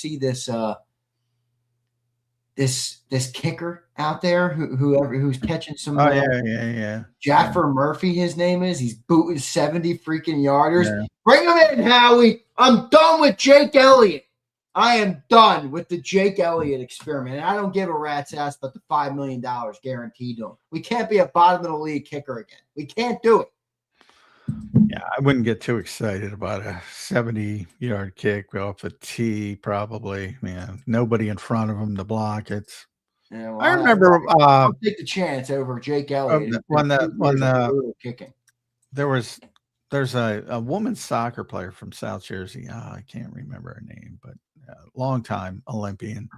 see this this kicker out there who's catching some Jaffer Murphy, his name is. He's booting 70 freaking yarders. Yeah. Bring him in, Howie. I'm done with Jake Elliott. I am done with the Jake Elliott experiment. And I don't give a rat's ass but the $5 million guaranteed to him. We can't be a bottom of the league kicker again. We can't do it. Yeah, I wouldn't get too excited about a 70-yard kick off a tee, probably. Man, nobody in front of him to block it. Yeah, well, I remember I'll take the chance over Jake Elliott when kicking. There's a women's soccer player from South Jersey. I can't remember her name, but long time Olympian.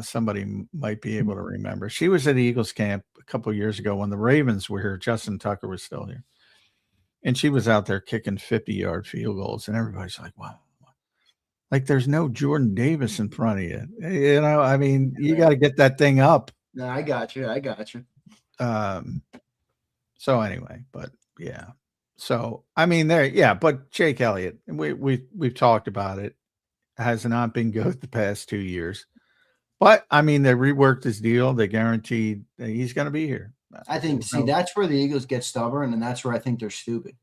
Somebody might be able to remember. She was at Eagles camp a couple of years ago when the Ravens were here. Justin Tucker was still here. And she was out there kicking 50-yard field goals, and everybody's like, wow. Like there's no Jordan Davis in front of you. You know, I mean, you got to get that thing up. No, I got you. So anyway, but yeah. So, I mean, but Jake Elliott, we've talked about it, has not been good the past 2 years. But, I mean, they reworked his deal. They guaranteed that he's going to be here. I think, that's where the Eagles get stubborn, and that's where I think they're stupid.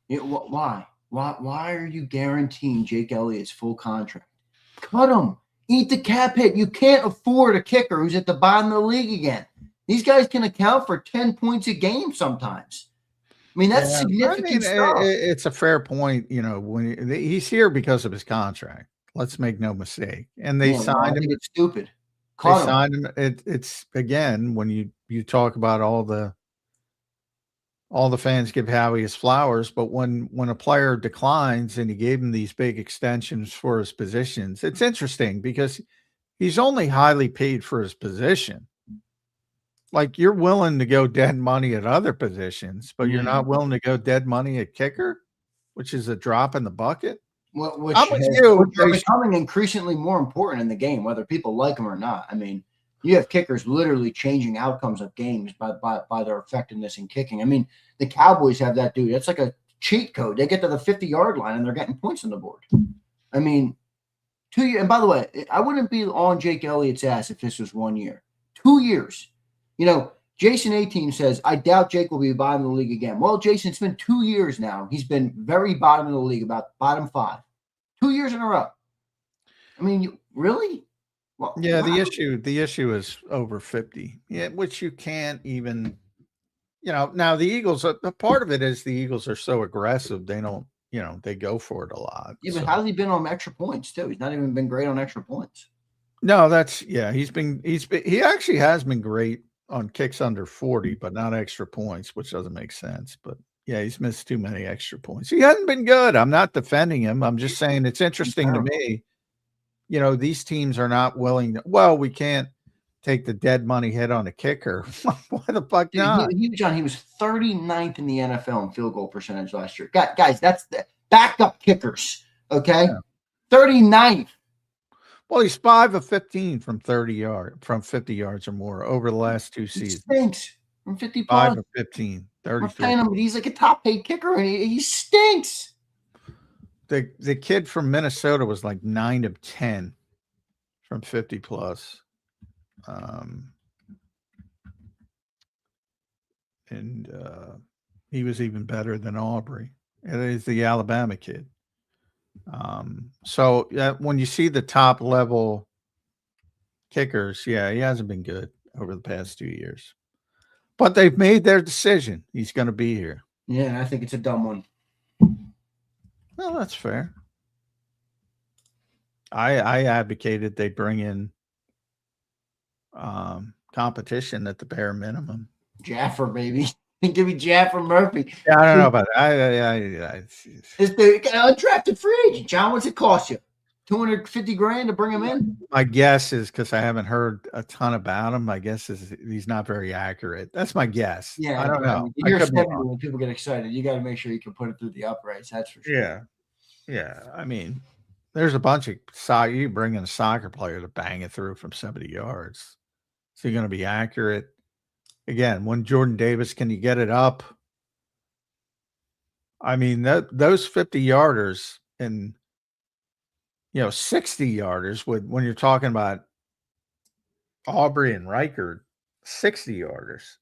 Why? Why are you guaranteeing Jake Elliott's full contract? Cut him. Eat the cap hit. You can't afford a kicker who's at the bottom of the league again. These guys can account for 10 points a game sometimes. I mean, that's significant stuff. It's a fair point. You know, when he's here because of his contract. Let's make no mistake. And they signed him. It's stupid. They signed him. It's again, when you talk about all the fans give Howie his flowers, but when a player declines and he gave him these big extensions for his positions, it's interesting because he's only highly paid for his position. Like you're willing to go dead money at other positions, but you're not willing to go dead money at kicker, which is a drop in the bucket. Which are becoming increasingly more important in the game, whether people like them or not. I mean, you have kickers literally changing outcomes of games by their effectiveness in kicking. I mean, the Cowboys have that dude. It's like a cheat code. They get to the 50-yard line and they're getting points on the board. I mean, 2 years. And by the way, I wouldn't be on Jake Elliott's ass if this was 1 year. 2 years. You know, Jason 18 says, I doubt Jake will be bottom of the league again. Well, Jason, it's been 2 years now. He's been very bottom of the league, about bottom 5. 2 years in a row. I mean, really? Well, yeah, wow. The issue is over 50. Yeah, which you can't even, you know. Now the Eagles, a part of it is the Eagles are so aggressive. They don't, you know, they go for it a lot. Yeah, but how's he been on extra points too? He's not even been great on extra points. No, he actually has been great on kicks under 40, but not extra points, which doesn't make sense. But yeah, he's missed too many extra points. He hasn't been good. I'm not defending him. I'm just saying it's interesting to me. You know, these teams are not willing to, well, we can't take the dead money hit on a kicker. Why the fuck not? John, he was 39th in the NFL in field goal percentage last year. Guys, that's the backup kickers, okay? Yeah. 39th. Well, he's 5 of 15 from 50 yards or more over the last 2 seasons. He stinks from 50 plus. 5 of 15, 33. He's like a top paid kicker, and he stinks. The kid from Minnesota was like 9 of 10 from 50 plus. And he was even better than Aubrey. It is the Alabama kid. So when you see the top level kickers, he hasn't been good over the past 2 years. But they've made their decision. He's going to be here. Yeah, I think it's a dumb one. Well, that's fair. I advocated they bring in competition at the bare minimum. Jaffer, baby. Give me Jaffer Murphy. Yeah, I don't know about that. It's the undrafted free agent. John, what's it cost you? $250,000 to bring him in? My guess is, because I haven't heard a ton about him, my guess is he's not very accurate. That's my guess. Yeah, I don't know. You're when people get excited. You got to make sure you can put it through the uprights. That's for sure. Yeah. I mean, there's a bunch of you bring in a soccer player to bang it through from 70 yards. Is he going to be accurate? Again, when Jordan Davis, can you get it up? I mean, those 50-yarders, and 60-yarders when you're talking about Aubrey and Reichard, 60-yarders.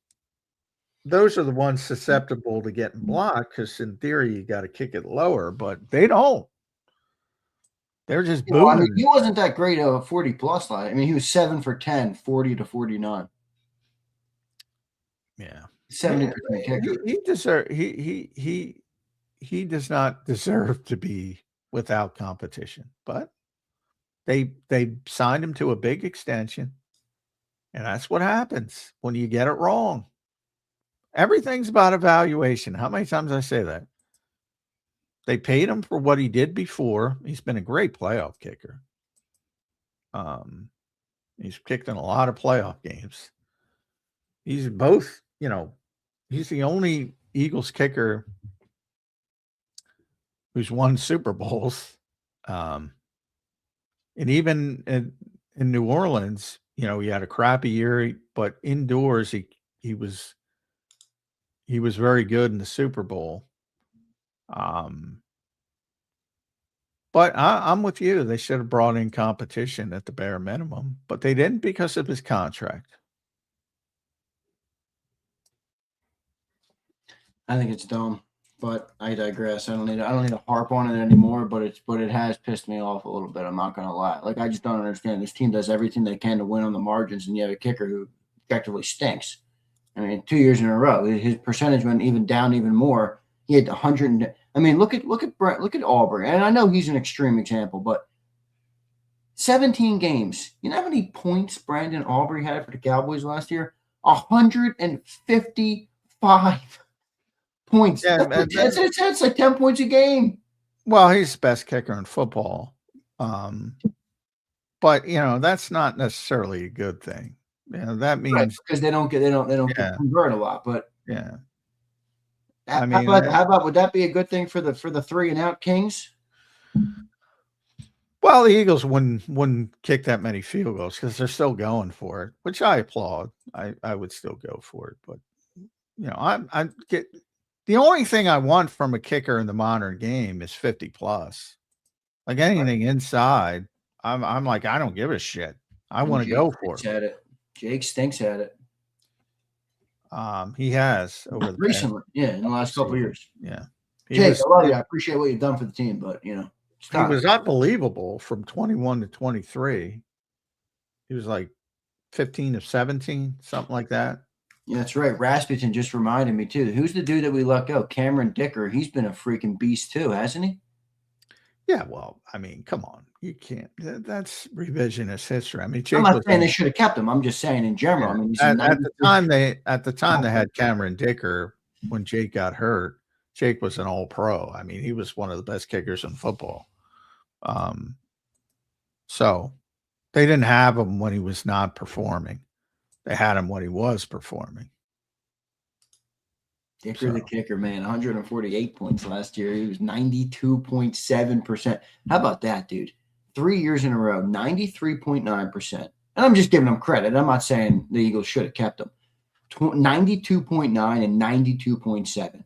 Those are the ones susceptible to getting blocked because in theory you got to kick it lower, but they don't. They're just booming. I mean, he wasn't that great of a 40-plus line. I mean, he was 7 for 10, 40 to 49. Yeah. 70% kicker. He does not deserve to be without competition, but they signed him to a big extension, and that's what happens when you get it wrong. Everything's about evaluation. How many times I say that? They paid him for what he did before. He's been a great playoff kicker. He's kicked in a lot of playoff games. He's both, he's the only Eagles kicker who's won Super Bowls. And even in New Orleans, he had a crappy year, but indoors he was very good in the Super Bowl. But I'm with you. They should have brought in competition at the bare minimum, but they didn't because of his contract. I think it's dumb, but I digress. I don't need to harp on it anymore, but it has pissed me off a little bit. I'm not gonna lie. Like, I just don't understand. This team does everything they can to win on the margins, and you have a kicker who effectively stinks. I mean, 2 years in a row, his percentage went down even more. He had 100. I mean, look at Aubrey, and I know he's an extreme example, but 17 games. You know how many points Brandon Aubrey had for the Cowboys last year? 155 points. Yeah, that's like 10 points a game. Well, he's the best kicker in football, but that's not necessarily a good thing. That means because they don't convert a lot. But yeah, how about would that be a good thing for the 3-and-out Kings? Well, the Eagles wouldn't kick that many field goals because they're still going for it, which I applaud. I would still go for it, but I get the only thing I want from a kicker in the modern game is 50 plus. Like anything inside, I'm like, I don't give a shit. I want to go for it. Jake stinks at it. He has over recently, in the last couple of years. Yeah, Jake, I love you. I appreciate what you've done for the team, but he was unbelievable from 21 to 23. He was like 15 of 17, something like that. Yeah, that's right. Rasputin just reminded me too. Who's the dude that we let go? Cameron Dicker. He's been a freaking beast too, hasn't he? Yeah, well, I mean, come on. You can't. That's revisionist history. I mean, I'm not saying they should have kept him. I'm just saying in general. Yeah. I mean, at the time they had Cameron Dicker when Jake got hurt. Jake was an all-pro. I mean, he was one of the best kickers in football. So they didn't have him when he was not performing. They had him when he was performing. Dicker the kicker, man, 148 points last year. He was 92.7%. How about that, dude? 3 years in a row, 93.9%. And I'm just giving him credit. I'm not saying the Eagles should have kept him. 92.9 and 92.7.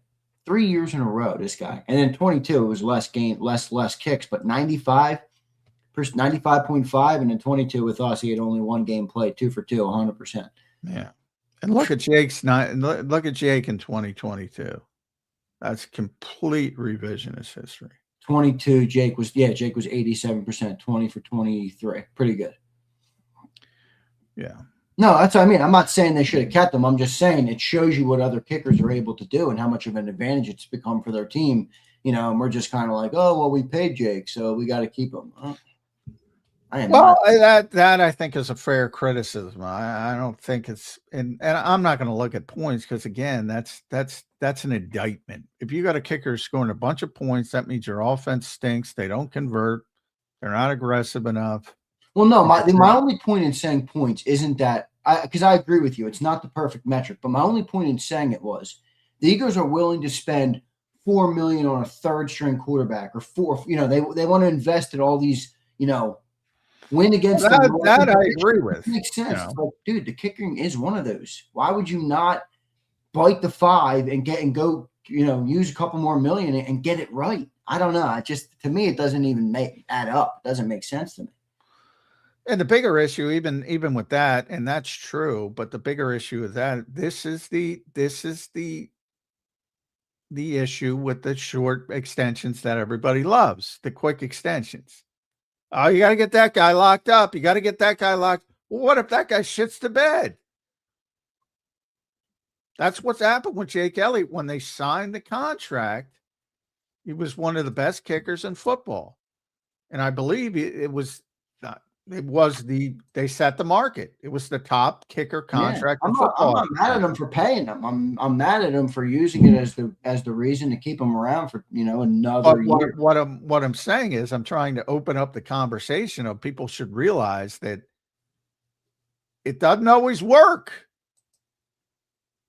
3 years in a row, this guy. And then 22, it was less kicks, but 95.5, and then 22 with us, he had only one game played, 2 for 2, 100%. Yeah. And look at Jake's look at Jake in 2022. That's complete revisionist history. 22, Jake was 87%, 20 for 23. Pretty good. Yeah. No, that's what I mean. I'm not saying they should have kept them. I'm just saying it shows you what other kickers are able to do and how much of an advantage it's become for their team. And we're just kind of like, oh, well, we paid Jake, so we got to keep him. That I think is a fair criticism. I don't think it's, and I'm not going to look at points because again, that's an indictment. If you got a kicker scoring a bunch of points, that means your offense stinks. They don't convert. They're not aggressive enough. Well, no, my only point in saying points isn't that because I agree with you. It's not the perfect metric, but my only point in saying it was the Eagles are willing to spend $4 million on a third string quarterback or $4. They want to invest in all these. Win against that I agree with. It makes sense. Like, dude, the kicking is one of those. Why would you not bite the 5 and go use a couple more million and get it right? I don't know. To me, it doesn't even add up. It doesn't make sense to me. And the bigger issue, even with that, and that's true, but the bigger issue is that this is the issue with the short extensions that everybody loves, the quick extensions. Oh, you got to get that guy locked up. You got to get that guy locked. Well, what if that guy shits the bed? That's what's happened with Jake Elliott. When they signed the contract, he was one of the best kickers in football. And I believe they set the market. It was the top kicker contract in football. I'm not mad at them for paying them. I'm mad at them for using it as the reason to keep them around for another year. What I'm saying is I'm trying to open up the conversation of people should realize that it doesn't always work.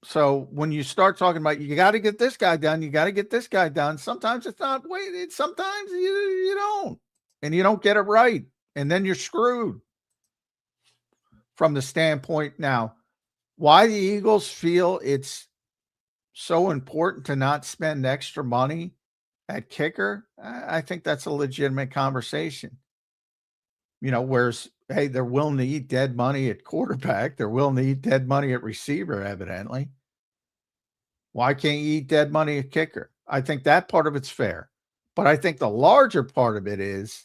So when you start talking about you got to get this guy done, you got to get this guy done. Sometimes it's not waited. Sometimes you don't, and you don't get it right. And then you're screwed from the standpoint. Now, why the Eagles feel it's so important to not spend extra money at kicker, I think that's a legitimate conversation. Whereas, hey, they're willing to eat dead money at quarterback. They're willing to eat dead money at receiver, evidently. Why can't you eat dead money at kicker? I think that part of it's fair. But I think the larger part of it is,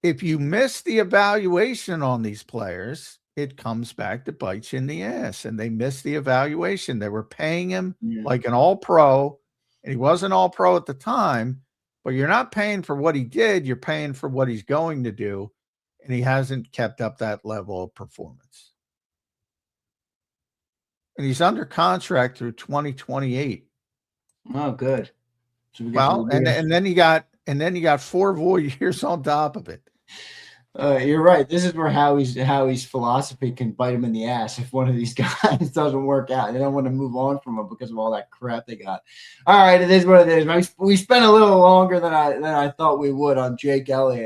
if you miss the evaluation on these players, it comes back to bite you in the ass. And they missed the evaluation. They were paying him like an all-pro, and he wasn't all-pro at the time, but you're not paying for what he did. You're paying for what he's going to do, and he hasn't kept up that level of performance. And he's under contract through 2028. Oh, good. So and then you got 4 more years on top of it. You're right. This is where Howie's philosophy can bite him in the ass if one of these guys doesn't work out. They don't want to move on from him because of all that crap they got. All right, it is what it is. We spent a little longer than I thought we would on Jake Elliott.